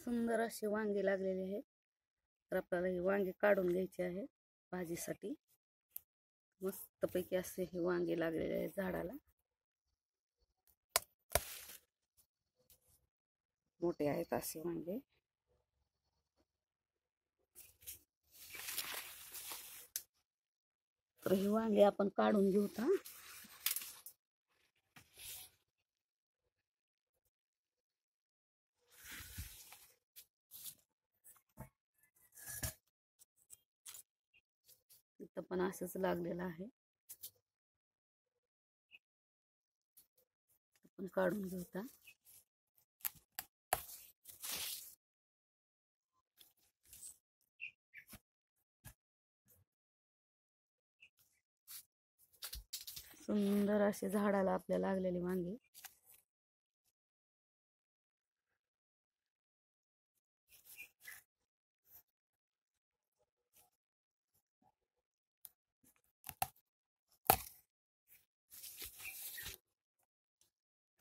सुंदर अशी वांगी लागलेली आहेत. तर आपल्याला ही वांगी काढून घ्यायची आहे भाजीसाठी. मस्तपैकी असे हे वांगे लागलेले आहेत झाडाला. मोठे आहेत असे वांगे. तर हे वांगे आपण काढून घेऊ. इथं पण असंच लागलेलं आहे. आपण काढून घेऊ. सुंदर असे झाडाला आपल्या लागलेली वांगी.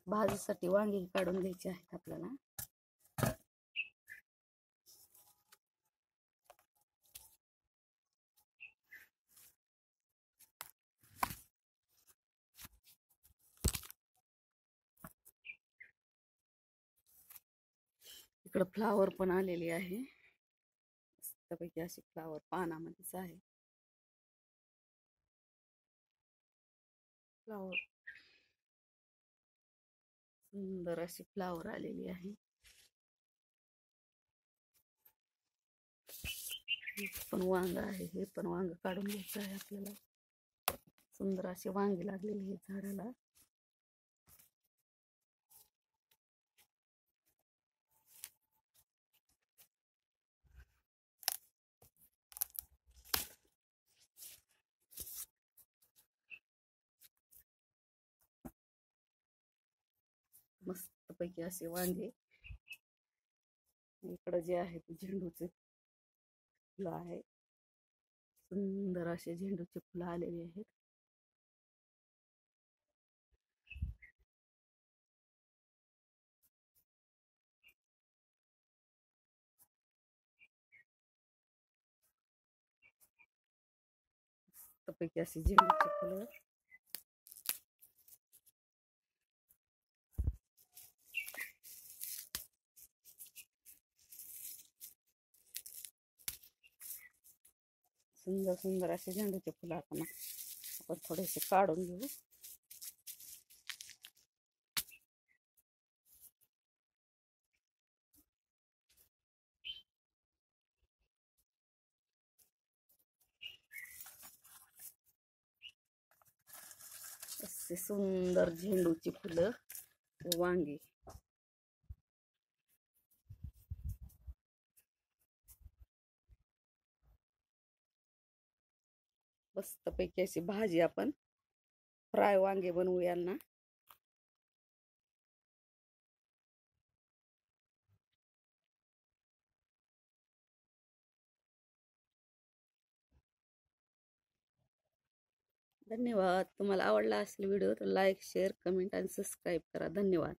भाजीसाठी वांगी काढून घ्यायची आहेत आपल्याला. इकडं फ्लावर पण आलेली आहे. मस्तपैकी अशी फ्लावर पानामध्येच आहे. फ्लावर सुंदर अशी फ्लावर आलेली आहे. पण वांग आहे. हे पण वांग काढून घ्यायचं आहे आपल्याला. सुंदर अशी वांगी लागलेली आहे झाडाला. मस्तपैकी असे वांगे. इकडं जे आहे ते झेंडूचे फुलं आहे. सुंदर असे झेंडूचे फुलं आलेले आहेत. मस्तपैकी असे झेंडूचे फुलं. सुंदर सुंदर असे झेंडूचे फुलं आपण थोडेसे काढून घेऊ. असे सुंदर झेंडूची फुलं वांगी. मस्तपैकी अशी भाजी आपण फ्राय वांगे बनवूया ना. धन्यवाद. तुम्हाला आवडला असेल व्हिडिओ तर लाईक, शेअर, कमेंट आणि सबस्क्राईब करा. धन्यवाद.